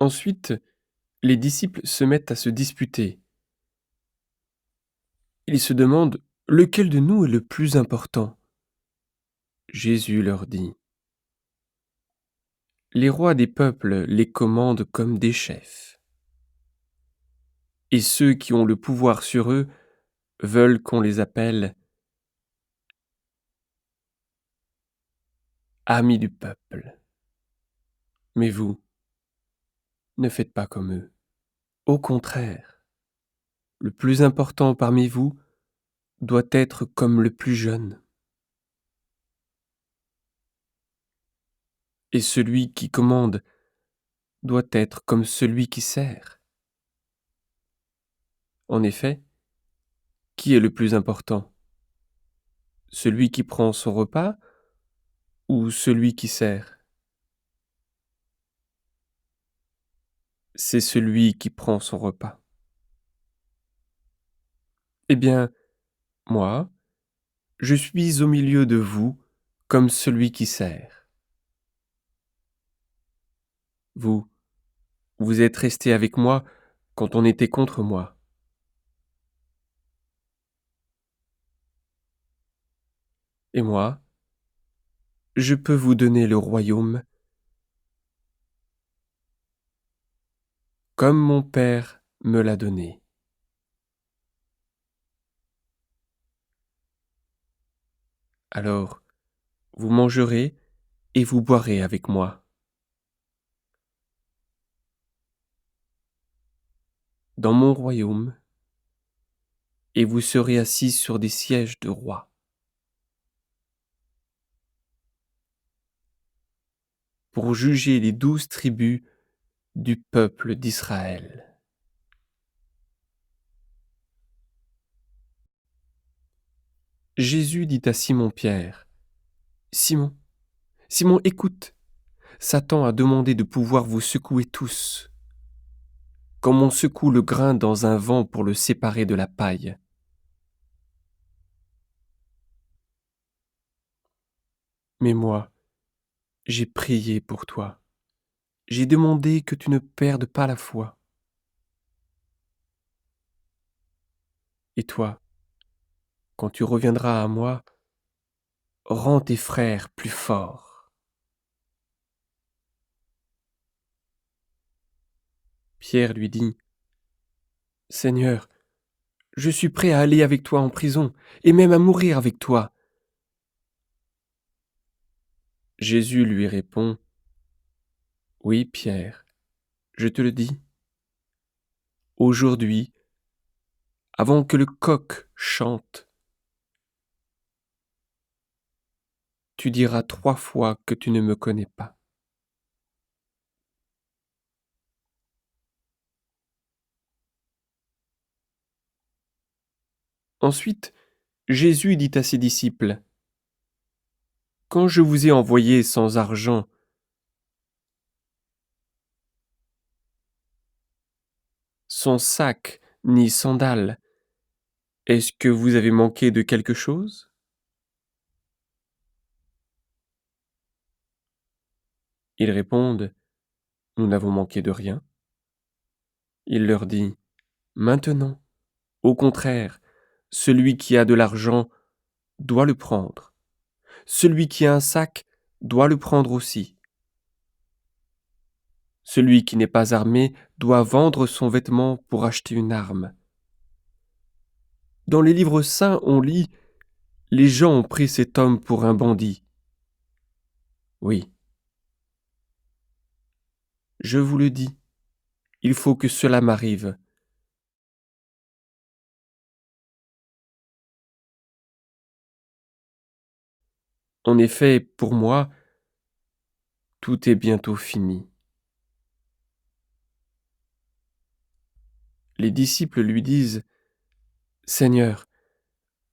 Ensuite, les disciples se mettent à se disputer. Ils se demandent lequel de nous est le plus important. Jésus leur dit: les rois des peuples les commandent comme des chefs, et ceux qui ont le pouvoir sur eux veulent qu'on les appelle amis du peuple. Mais vous, ne faites pas comme eux. Au contraire, le plus important parmi vous doit être comme le plus jeune, et celui qui commande doit être comme celui qui sert. En effet, qui est le plus important? Celui qui prend son repas ou celui qui sert? C'est celui qui prend son repas. Eh bien, moi, je suis au milieu de vous comme celui qui sert. Vous, vous êtes restés avec moi quand on était contre moi. Et moi, je peux vous donner le royaume comme mon Père me l'a donné. Alors, vous mangerez et vous boirez avec moi dans mon royaume, et vous serez assis sur des sièges de rois. Pour juger les 12 tribus du peuple d'Israël. Jésus dit à Simon-Pierre: Simon, Simon, écoute, Satan a demandé de pouvoir vous secouer tous, comme on secoue le grain dans un vent pour le séparer de la paille. Mais moi, j'ai prié pour toi. J'ai demandé que tu ne perdes pas la foi. Et toi, quand tu reviendras à moi, rends tes frères plus forts. Pierre lui dit: Seigneur, je suis prêt à aller avec toi en prison, et même à mourir avec toi. Jésus lui répond: Oui, Pierre, je te le dis. Aujourd'hui, avant que le coq chante, tu diras 3 fois que tu ne me connais pas. Ensuite, Jésus dit à ses disciples: Quand je vous ai envoyés sans argent, sans sac ni sandales, est-ce que vous avez manqué de quelque chose? Ils répondent: Nous n'avons manqué de rien. Il leur dit: Maintenant, au contraire, celui qui a de l'argent doit le prendre. Celui qui a un sac doit le prendre aussi. Celui qui n'est pas armé doit vendre son vêtement pour acheter une arme. Dans les livres saints, on lit: Les gens ont pris cet homme pour un bandit. Oui, je vous le dis, il faut que cela m'arrive. En effet, pour moi, tout est bientôt fini. Les disciples lui disent: Seigneur,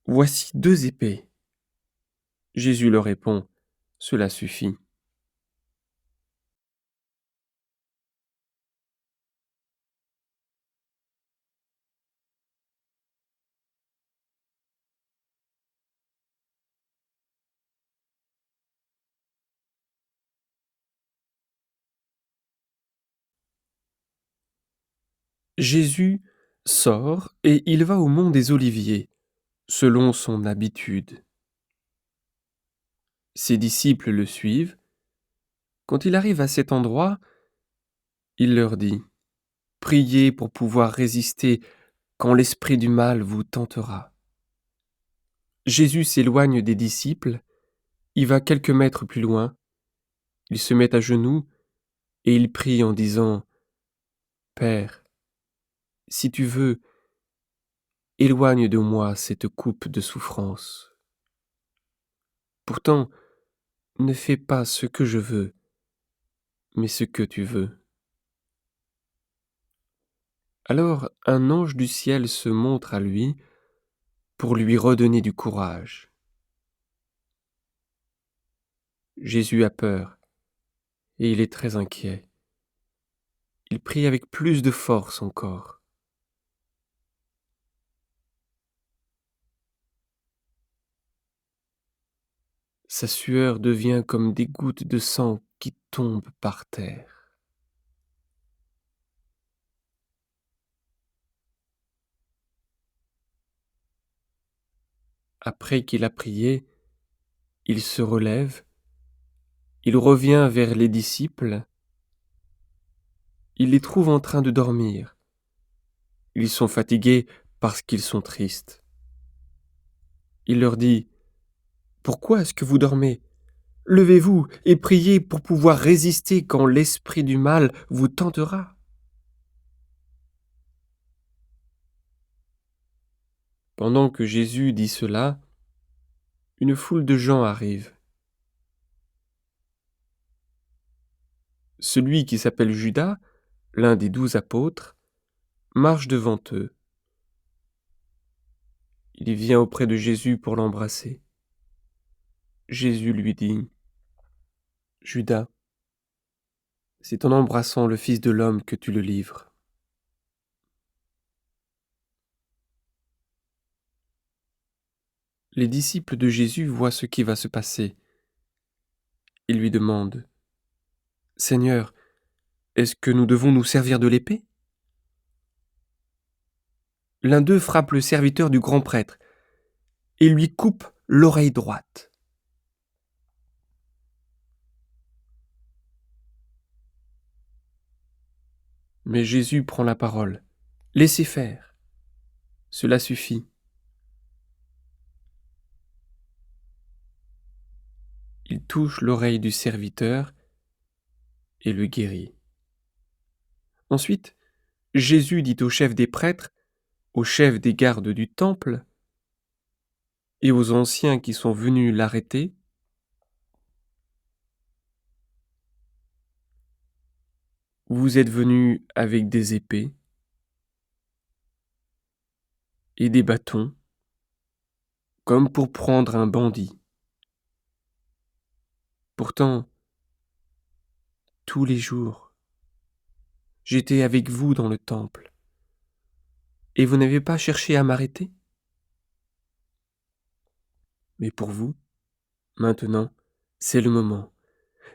voici 2 épées. Jésus leur répond: Cela suffit. Jésus sort et il va au mont des Oliviers, selon son habitude. Ses disciples le suivent. Quand il arrive à cet endroit, il leur dit: Priez pour pouvoir résister quand l'esprit du mal vous tentera. Jésus s'éloigne des disciples, il va quelques mètres plus loin, il se met à genoux et il prie en disant: Père, si tu veux, éloigne de moi cette coupe de souffrance. Pourtant, ne fais pas ce que je veux, mais ce que tu veux. Alors un ange du ciel se montre à lui pour lui redonner du courage. Jésus a peur et il est très inquiet. Il prie avec plus de force encore. Sa sueur devient comme des gouttes de sang qui tombent par terre. Après qu'il a prié, il se relève, il revient vers les disciples, il les trouve en train de dormir. Ils sont fatigués parce qu'ils sont tristes. Il leur dit: Pourquoi est-ce que vous dormez? Levez-vous et priez pour pouvoir résister quand l'esprit du mal vous tentera. Pendant que Jésus dit cela, une foule de gens arrive. Celui qui s'appelle Judas, l'un des 12 apôtres, marche devant eux. Il vient auprès de Jésus pour l'embrasser. Jésus lui dit: Judas, c'est en embrassant le Fils de l'homme que tu le livres. Les disciples de Jésus voient ce qui va se passer. Ils lui demandent: Seigneur, est-ce que nous devons nous servir de l'épée? L'un d'eux frappe le serviteur du grand prêtre et lui coupe l'oreille droite. Mais Jésus prend la parole. Laissez faire. Cela suffit. Il touche l'oreille du serviteur et le guérit. Ensuite, Jésus dit au chef des prêtres, au chef des gardes du temple et aux anciens qui sont venus l'arrêter: Vous êtes venus avec des épées et des bâtons, comme pour prendre un bandit. Pourtant, tous les jours, j'étais avec vous dans le temple, et vous n'avez pas cherché à m'arrêter? Mais pour vous, maintenant, c'est le moment.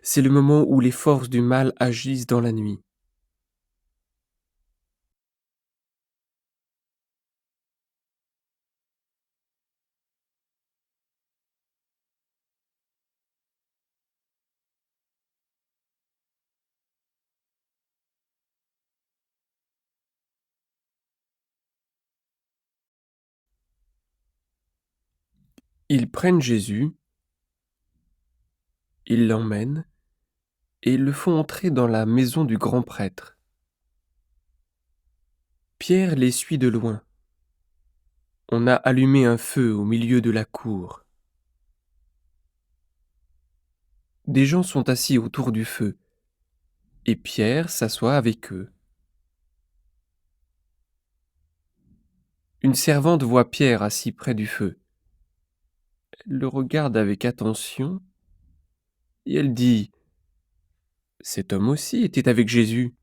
C'est le moment où les forces du mal agissent dans la nuit. Ils prennent Jésus, ils l'emmènent, et le font entrer dans la maison du grand prêtre. Pierre les suit de loin. On a allumé un feu au milieu de la cour. Des gens sont assis autour du feu, et Pierre s'assoit avec eux. Une servante voit Pierre assis près du feu. Elle le regarde avec attention, et elle dit: Cet homme aussi était avec Jésus.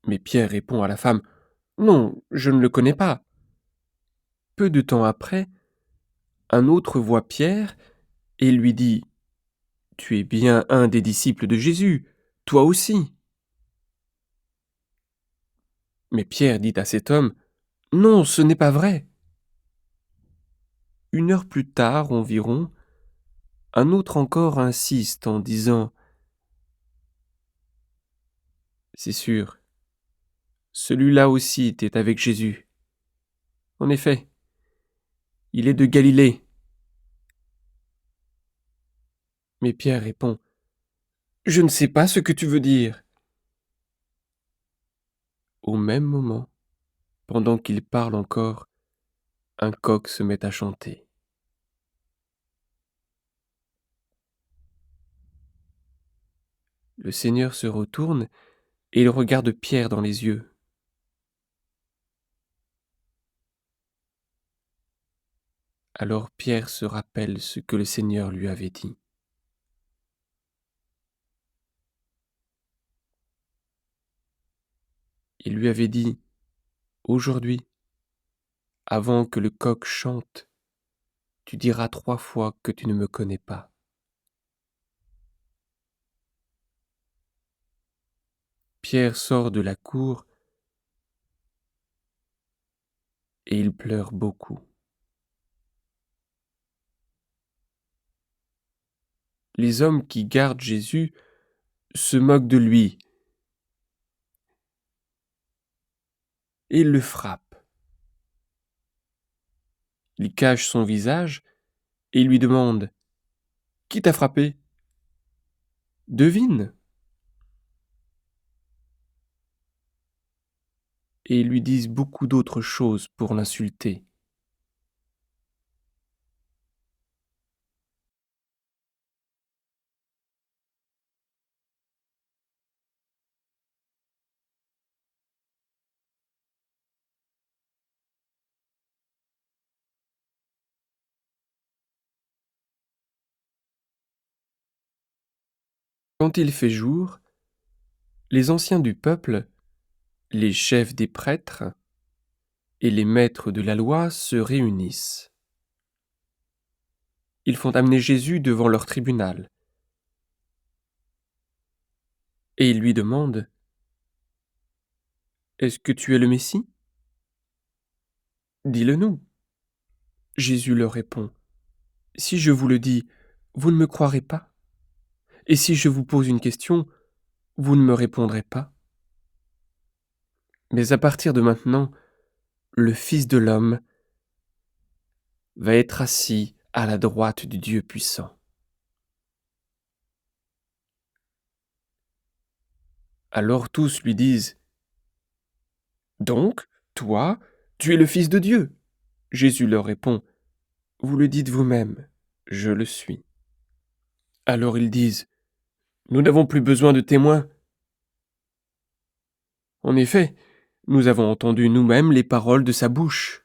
Mais Pierre répond à la femme: Non, je ne le connais pas. Peu de temps après, un autre voit Pierre et lui dit: Tu es bien un des disciples de Jésus, toi aussi. Mais Pierre dit à cet homme, non, ce n'est pas vrai. 1 heure plus tard environ, un autre encore insiste en disant, c'est sûr, celui-là aussi était avec Jésus. En effet, il est de Galilée. Mais Pierre répond, je ne sais pas ce que tu veux dire. Au même moment, pendant qu'il parle encore, un coq se met à chanter. Le Seigneur se retourne et il regarde Pierre dans les yeux. Alors Pierre se rappelle ce que le Seigneur lui avait dit. Il lui avait dit, aujourd'hui, avant que le coq chante, tu diras 3 fois que tu ne me connais pas. Pierre sort de la cour et il pleure beaucoup. Les hommes qui gardent Jésus se moquent de lui et ils le frappent. Ils cachent son visage et ils lui demandent, qui t'a frappé? Devine. Et ils lui disent beaucoup d'autres choses pour l'insulter. Quand il fait jour, les anciens du peuple, les chefs des prêtres et les maîtres de la loi se réunissent. Ils font amener Jésus devant leur tribunal. Et ils lui demandent, est-ce que tu es le Messie? Dis-le-nous. Jésus leur répond, si je vous le dis, vous ne me croirez pas? Et si je vous pose une question, vous ne me répondrez pas? Mais à partir de maintenant, le Fils de l'homme va être assis à la droite du Dieu puissant. Alors tous lui disent, donc, toi, tu es le Fils de Dieu? Jésus leur répond, vous le dites vous-même, je le suis. Alors ils disent, nous n'avons plus besoin de témoins. En effet, nous avons entendu nous-mêmes les paroles de sa bouche.